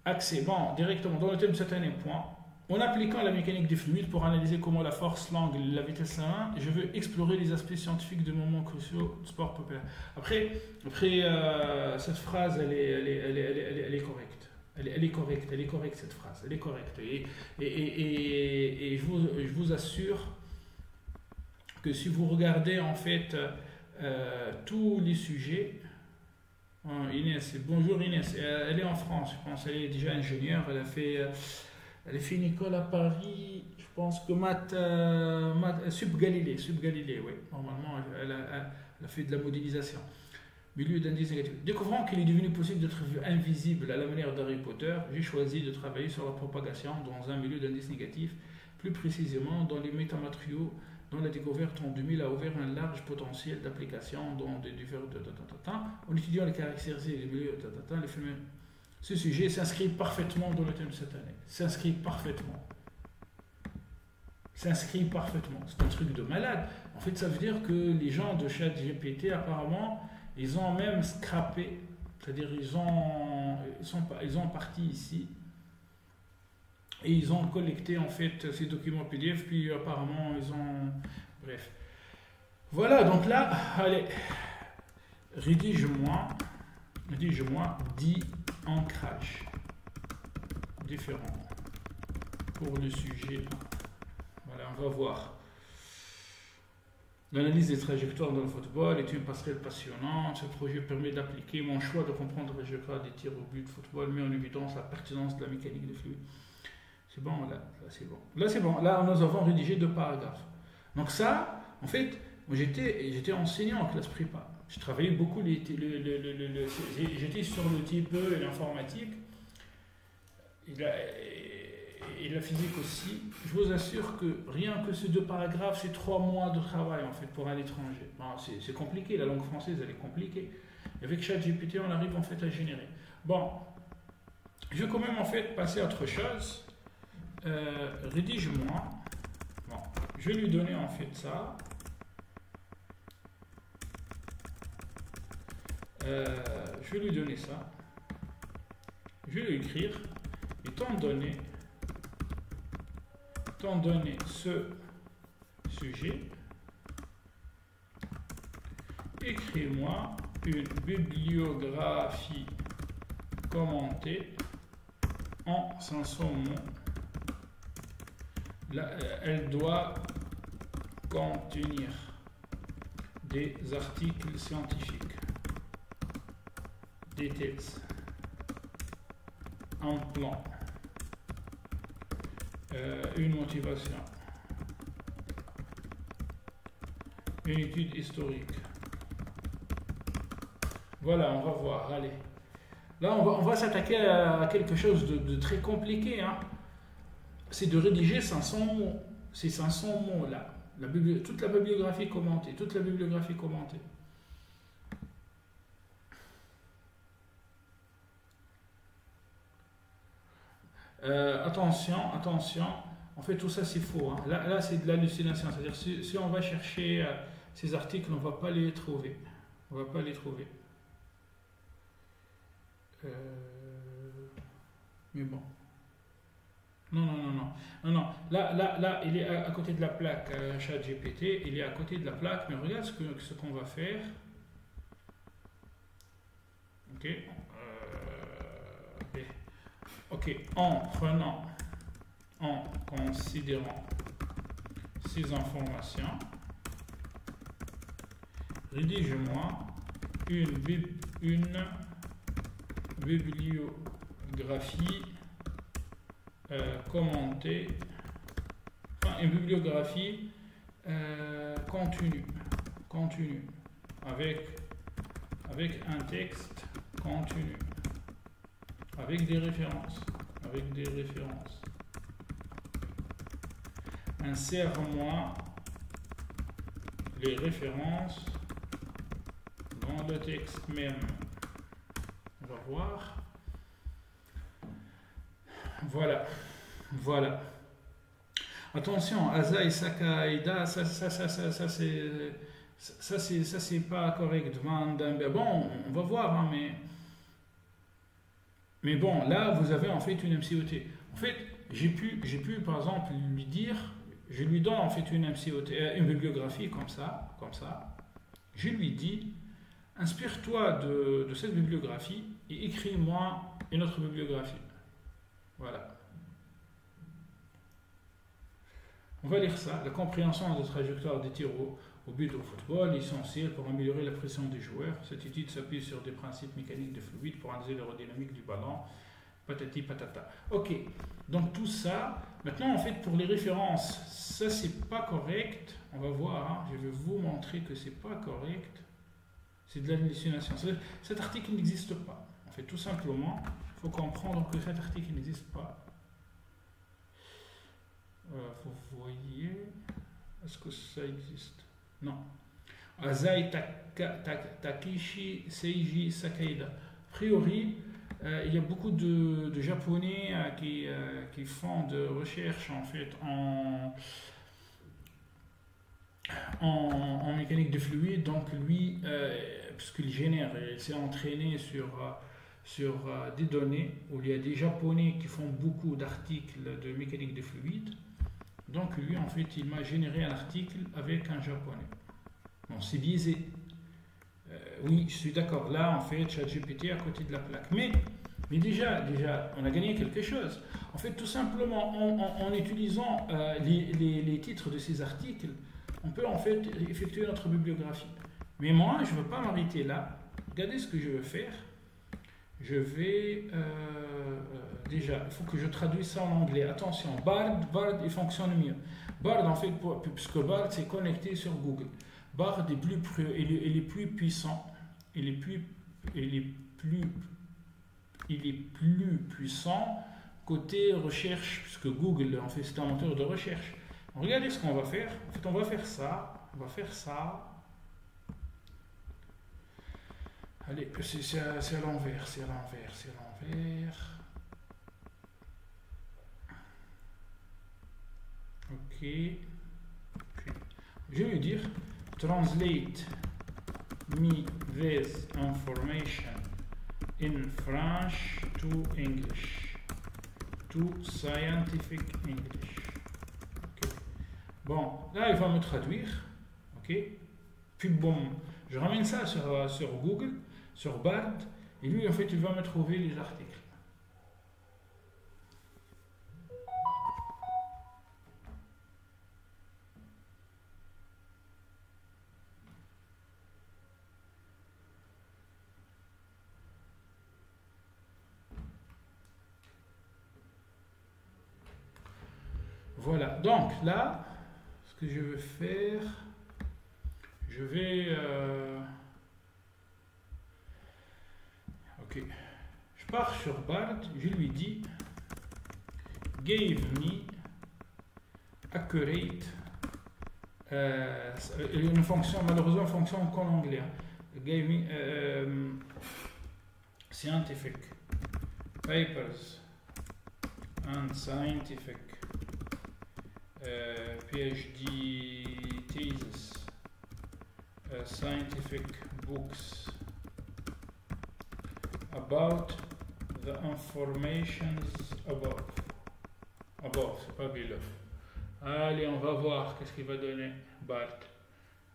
Accès, bon, directement dans le thème de cette année, point. En appliquant la mécanique des fluides pour analyser comment la force, l'angle, la vitesse de la main, je veux explorer les aspects scientifiques de moments cruciaux du sport populaire. Après cette phrase, elle est correcte. Elle est correcte cette phrase. Elle est correcte. Et je vous assure que si vous regardez en fait tous les sujets, Inès, bonjour Inès, elle est en France, je pense, elle est déjà ingénieure, elle a fait une école à Paris, je pense que Sub Galilée, oui. Normalement, elle a fait de la modélisation. Milieu d'indice négatif. Découvrant qu'il est devenu possible d'être invisible à la manière d'Harry Potter, j'ai choisi de travailler sur la propagation dans un milieu d'indice négatif, plus précisément dans les métamatériaux, dont la découverte en 2000 a ouvert un large potentiel d'application dans des divers en étudiant les caractéristiques des milieux les phénomènes. Ce sujet s'inscrit parfaitement dans le thème de cette année. S'inscrit parfaitement. C'est un truc de malade. En fait, ça veut dire que les gens de ChatGPT, apparemment, ils ont même scrappé. C'est-à-dire, ils ont parti ici. Et ils ont collecté, en fait, ces documents PDF. Puis, apparemment, ils ont... Bref. Voilà, donc là, allez. Rédige-moi 10 ancrages différents pour le sujet. Voilà, on va voir. L'analyse des trajectoires dans le football est une passerelle passionnante. Ce projet permet d'appliquer mon choix de comprendre la trajectoire des tirs au but de football, met en évidence la pertinence de la mécanique des fluides. C'est bon, là c'est bon. Là c'est bon. Là, nous avons rédigé 2 paragraphes. Donc ça, en fait, j'étais enseignant en classe prépa. Je travaillais beaucoup, j'étais sur le type E et l'informatique, et la physique aussi. Je vous assure que rien que ces 2 paragraphes, c'est 3 mois de travail en fait pour un étranger. Bon, c'est compliqué, la langue française elle est compliquée. Avec ChatGPT, on arrive en fait à générer. Bon, je vais quand même en fait passer à autre chose. Rédige-moi. Bon, je vais lui donner en fait ça. Je vais lui donner ça. Je vais lui écrire. Étant donné ce sujet, écris-moi une bibliographie commentée en 500 mots. Là, elle doit contenir des articles scientifiques, des textes, un plan, une motivation, une étude historique. Voilà, on va voir, allez. Là, on va s'attaquer à quelque chose de très compliqué. Hein. c'est de rédiger 500 mots. Ces 500 mots-là. Toute la bibliographie commentée. Toute la bibliographie commentée. Attention, attention. En fait, tout ça, c'est faux. Hein. Là c'est de l'hallucination. C'est-à-dire, si on va chercher ces articles, on ne va pas les trouver. On va pas les trouver. Mais bon. Non, non, non, non. Non, non. Là, il est à côté de la plaque ChatGPT. Il est à côté de la plaque. Mais regarde ce qu'on va faire. Ok. Ok. En considérant ces informations, rédige-moi une bibliographie commentée, enfin une bibliographie continue, avec un texte continu, avec des références. Insère-moi les références dans le texte même. On va voir. Voilà. Attention, Asahi Sakaïda, ça c'est pas correct. Bon, on va voir, hein, mais bon, là vous avez en fait une MCOT. En fait, j'ai pu par exemple lui dire, je lui donne en fait une MCOT, une bibliographie comme ça. Je lui dis, inspire-toi de cette bibliographie et écris-moi une autre bibliographie. Voilà. On va lire ça. La compréhension de trajectoire des tirs au but au football est essentielle pour améliorer la pression des joueurs. Cette étude s'appuie sur des principes mécaniques de fluide pour analyser l'aérodynamique du ballon. Patati patata. Ok. Donc tout ça. Maintenant, en fait, pour les références, ça c'est pas correct. On va voir. Hein. Je vais vous montrer que c'est pas correct. C'est de l'hallucination. Cet article n'existe pas. En fait, tout simplement, il faut comprendre que cet article n'existe pas. Vous voyez, est-ce que ça existe? Non. Asahi Takeshi Seiji Sakaïda. A priori, il y a beaucoup de Japonais qui font de recherche en fait en mécanique de fluide. Donc lui, puisqu'il génère, il s'est entraîné sur des données où il y a des Japonais qui font beaucoup d'articles de mécanique de fluide. Donc lui, en fait, il m'a généré un article avec un Japonais. Bon, c'est biaisé. Oui, je suis d'accord. Là, en fait, ChatGPT est à côté de la plaque. Mais déjà, on a gagné quelque chose. En fait, tout simplement, en utilisant les titres de ces articles, on peut en fait effectuer notre bibliographie. Mais moi, je ne veux pas m'arrêter là. Regardez ce que je veux faire. Je vais... déjà, il faut que je traduise ça en anglais. Attention, Bard, il fonctionne mieux. Bard, en fait, puisque Bard, c'est connecté sur Google. Bard est plus puissant. Il est plus puissant côté recherche, puisque Google, en fait, c'est un moteur de recherche. Donc, regardez ce qu'on va faire. En fait, on va faire ça. Allez, c'est à l'envers. Ok. Je vais lui dire translate me this information in French to English, to scientific English. Okay. Bon, là il va me traduire. Ok. Puis bon, je ramène ça sur Google, sur Bard, et lui en fait il va me trouver les articles. Voilà, donc là, ce que je veux faire, je vais... je pars sur Bard, je lui dis give me accurate, une fonction, malheureusement, une fonction qu'en anglais. Gave me scientific papers and scientific PhD thesis, scientific books about the informations above. C'est pas below. Allez, on va voir qu'est-ce qu'il va donner BART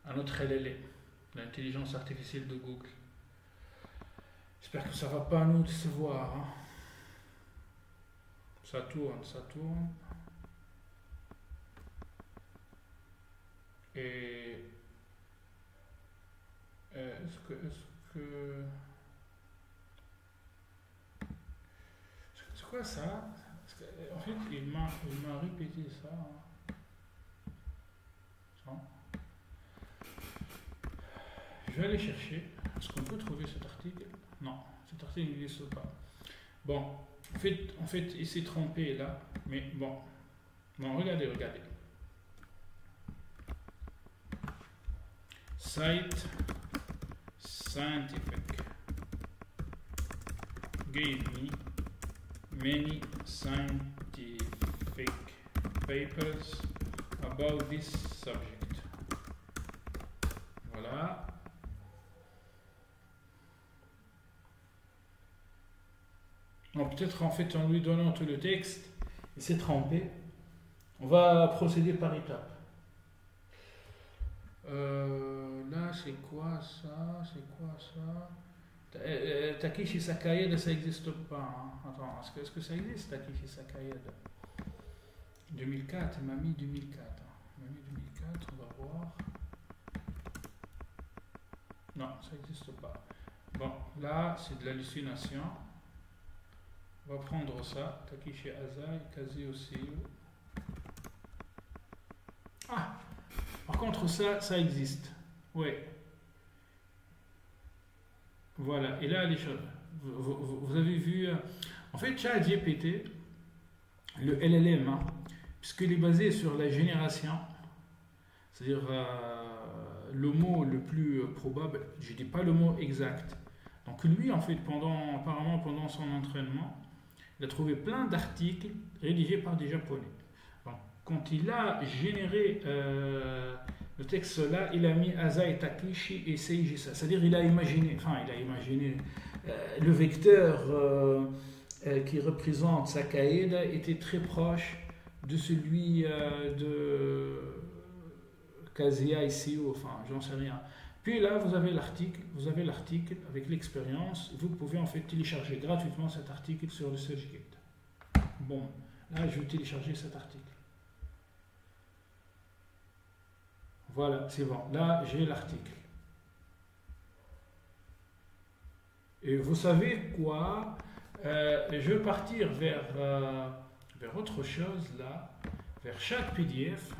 à notre LLM, l'intelligence artificielle de Google. J'espère que ça va pas nous décevoir. Hein. Ça tourne. Et est-ce que c'est quoi ça? En fait, il m'a répété ça. Hein. Je vais aller chercher. Est-ce qu'on peut trouver cet article? Non, cet article n'existe pas. Bon, en fait, il s'est trompé là. Mais bon, regardez. Site scientific gave me many scientific papers about this subject. Voilà. Donc peut-être en fait en lui donnant tout le texte, il s'est trompé. On va procéder par étapes. Là, c'est quoi ça? Takeshi Sakayeda, ça n'existe pas. Hein. Attends, est-ce que ça existe, Takeshi Sakayeda? 2004, il m'a mis 2004. Il m'a mis 2004, on va voir. Non, ça n'existe pas. Bon, là, c'est de l'hallucination. On va prendre ça. Takeshi Azai, Kazuo Seiyuu. Ah! Par contre, ça existe. Ouais. Voilà. Et là, les choses. Vous avez vu. En fait, ChatGPT, le LLM, hein, puisqu'il est basé sur la génération, c'est-à-dire le mot le plus probable, je ne dis pas le mot exact. Donc, lui, en fait, apparemment, pendant son entraînement, il a trouvé plein d'articles rédigés par des Japonais. Quand il a généré le texte là, il a mis Azai, Takeshi et Seiji. C'est-à-dire il a imaginé le vecteur qui représente Sakayeda était très proche de celui de Kazuya et Seiyuu, enfin j'en sais rien. Puis là vous avez l'article avec l'expérience, vous pouvez en fait télécharger gratuitement cet article sur le SearchGate. Bon, là je vais télécharger cet article. Voilà, c'est bon. Là, j'ai l'article. Et vous savez quoi? Je vais partir vers autre chose là, vers chaque PDF.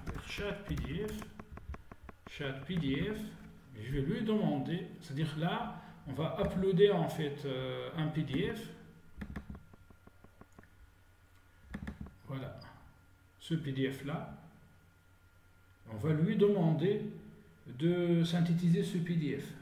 Je vais lui demander, c'est-à-dire là, on va uploader en fait un PDF. Voilà, ce PDF là. On va lui demander de synthétiser ce PDF.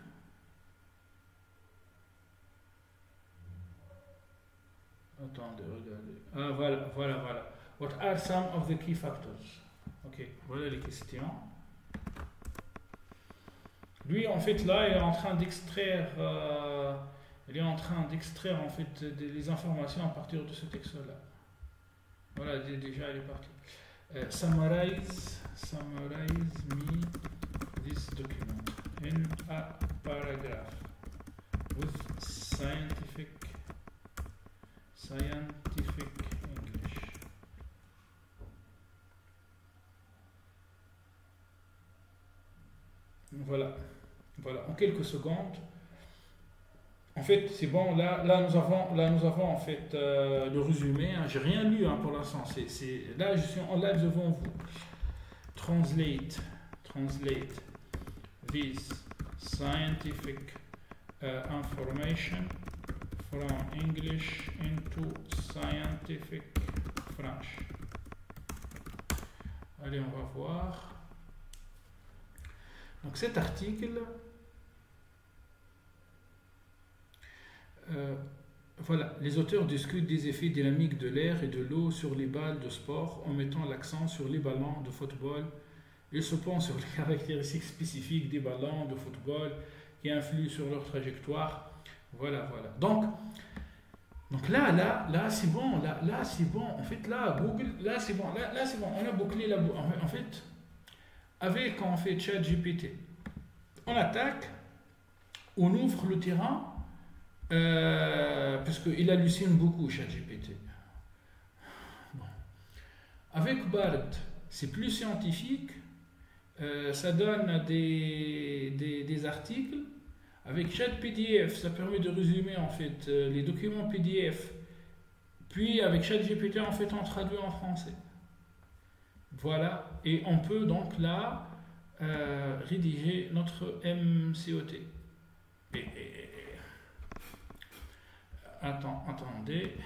Attendez, regardez. Ah, voilà. What are some of the key factors? Ok, voilà les questions. Lui, en fait, là, il est en train d'extraire en fait les informations à partir de ce texte-là. Voilà, déjà, il est parti. Summarize me this document in a paragraph with scientific English. Voilà, en quelques secondes. En fait, c'est bon. Là, nous avons en fait le résumé. Hein. J'ai rien lu hein, pour l'instant. Là, je suis en live devant vous. Translate this scientific information from English into scientific French. Allez, on va voir. Donc cet article, voilà, les auteurs discutent des effets dynamiques de l'air et de l'eau sur les balles de sport en mettant l'accent sur les ballons de football. Ils se penchent sur les caractéristiques spécifiques des ballons de football qui influent sur leur trajectoire. Voilà, voilà. Donc là, c'est bon. Là, c'est bon. En fait, là, Google, là, c'est bon. Là, c'est bon. On a bouclé la boucle. En fait, avec, quand on fait ChatGPT, on attaque, on ouvre le terrain, parce qu'il hallucine beaucoup, ChatGPT. Bon. Avec Bard, c'est plus scientifique, ça donne des articles. Avec ChatPDF, ça permet de résumer en fait les documents PDF. Puis avec ChatGPT, en fait, on traduit en français. Voilà, et on peut donc là rédiger notre MCOT. Attendez.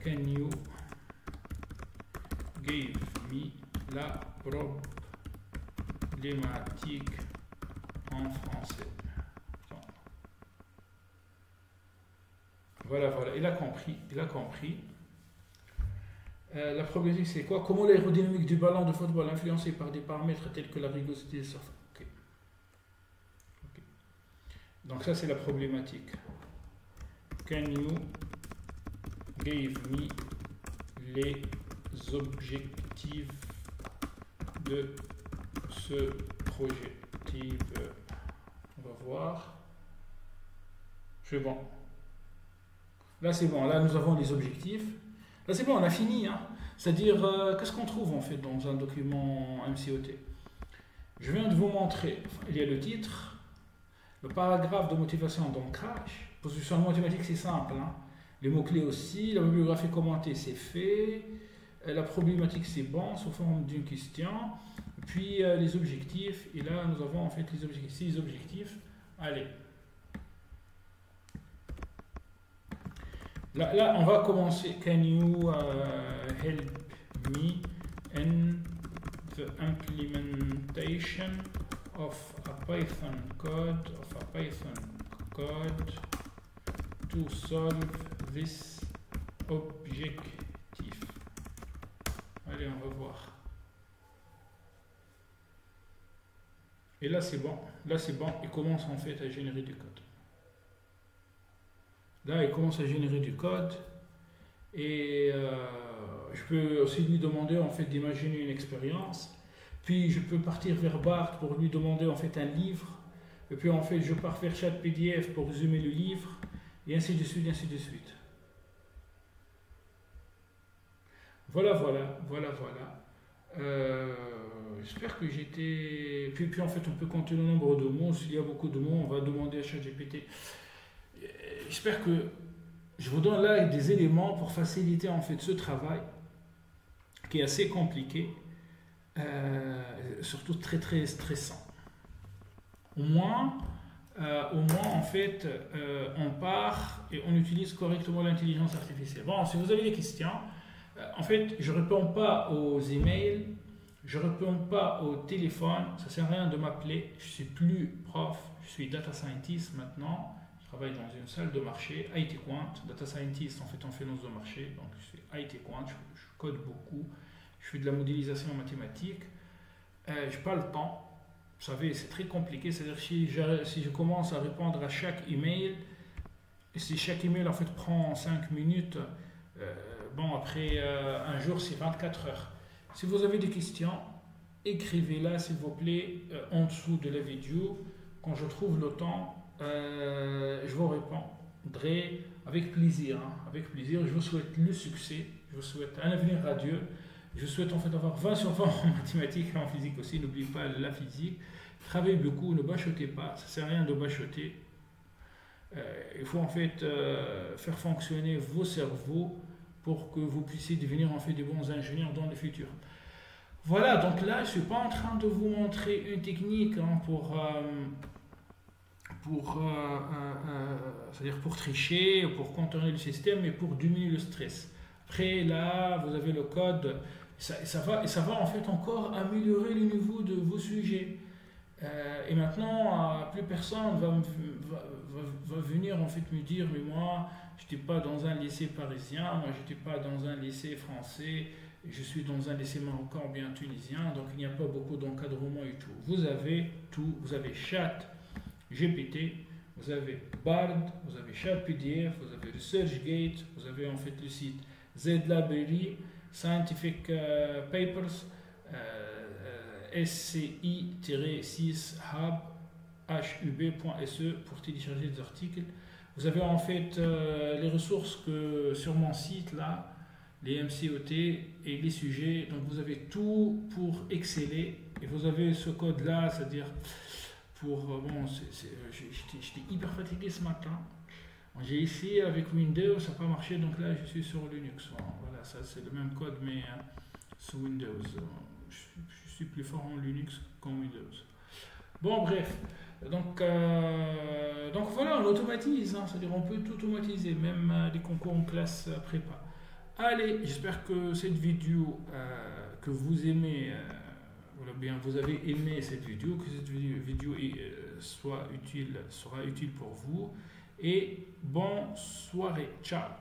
Can you give me la problématique en français? Voilà, il a compris. La problématique, c'est quoi? Comment l'aérodynamique du ballon de football est influencée par des paramètres tels que la rugosité des surfaces. Okay. Donc ça, c'est la problématique. Can you give me les objectifs de ce projet? On va voir. C'est bon. Là, c'est bon. Là, nous avons les objectifs. Là, c'est bon, on a fini. Hein. C'est-à-dire, qu'est-ce qu'on trouve en fait dans un document MCOT? Je viens de vous montrer. Il y a le titre, le paragraphe de motivation d'ancrage. Positionnement mathématique, c'est simple. Hein. Les mots-clés aussi. La bibliographie commentée, c'est fait. La problématique, c'est bon, sous forme d'une question. Puis les objectifs. Et là, nous avons en fait les objectifs. 6 objectifs. Allez. Là, on va commencer. Can you help me in the implementation of a Python code to solve this objectif? Allez, on va voir. Et là, c'est bon. Il commence en fait à générer du code. Là, il commence à générer du code et je peux aussi lui demander en fait d'imaginer une expérience. Puis je peux partir vers Bard pour lui demander en fait un livre. Et puis en fait, je pars vers ChatPDF pour résumer le livre et ainsi de suite, ainsi de suite. Voilà. J'espère que j'étais. Puis en fait, on peut compter le nombre de mots. S'il y a beaucoup de mots, on va demander à ChatGPT. J'espère que je vous donne là des éléments pour faciliter en fait ce travail qui est assez compliqué, surtout très très stressant. Au moins en fait, on part et on utilise correctement l'intelligence artificielle. Bon, si vous avez des questions, en fait, je ne réponds pas aux emails, je ne réponds pas au téléphone, ça ne sert à rien de m'appeler, je ne suis plus prof, je suis data scientist maintenant. Je travaille dans une salle de marché, IT Quant, data scientist en fait en finance de marché, donc je suis IT Quant, je code beaucoup, je fais de la modélisation mathématique, je n'ai pas le temps, vous savez c'est très compliqué, c'est-à-dire si je commence à répondre à chaque email, et si chaque email en fait prend 5 minutes, bon après un jour c'est 24 heures. Si vous avez des questions, écrivez-la s'il vous plaît en dessous de la vidéo, quand je trouve le temps. Je vous répondrai avec plaisir. Avec plaisir. Je vous souhaite le succès. Je vous souhaite un avenir radieux. Je vous souhaite en fait avoir 20 sur 20 en mathématiques et en physique aussi. N'oubliez pas la physique. Travaillez beaucoup. Ne bachotez pas. Ça ne sert à rien de bachoter. Il faut en fait faire fonctionner vos cerveaux pour que vous puissiez devenir en fait des bons ingénieurs dans le futur. Voilà. Donc là, je ne suis pas en train de vous montrer une technique c'est-à-dire pour tricher, pour contourner le système et pour diminuer le stress. Après, là, vous avez le code. Ça va en fait encore améliorer le niveau de vos sujets. Et maintenant, plus personne va venir en fait me dire, mais moi, je n'étais pas dans un lycée parisien, moi, je n'étais pas dans un lycée français, je suis dans un lycée marocain ou bien tunisien, donc il n'y a pas beaucoup d'encadrement et tout. Vous avez tout, vous avez Chat GPT, vous avez Bard, vous avez Chat PDF, vous avez ResearchGate, vous avez en fait le site ZLibrary, Scientific Papers, sci-6hub.se pour télécharger des articles. Vous avez en fait les ressources que sur mon site là, les MCOT et les sujets. Donc vous avez tout pour exceller. Et vous avez ce code là, c'est-à-dire pour bon, j'étais hyper fatigué ce matin. J'ai essayé avec Windows, ça n'a pas marché, donc là je suis sur Linux. Bon, voilà, ça c'est le même code mais sous Windows. Je suis plus fort en Linux qu'en Windows. Bon, bref. Donc voilà, on automatise, hein, c'est-à-dire on peut tout automatiser, même les concours en classe prépa. Allez, j'espère que cette vidéo que vous aimez, voilà, bien vous avez aimé cette vidéo, que cette vidéo sera utile pour vous. Et bonne soirée, ciao.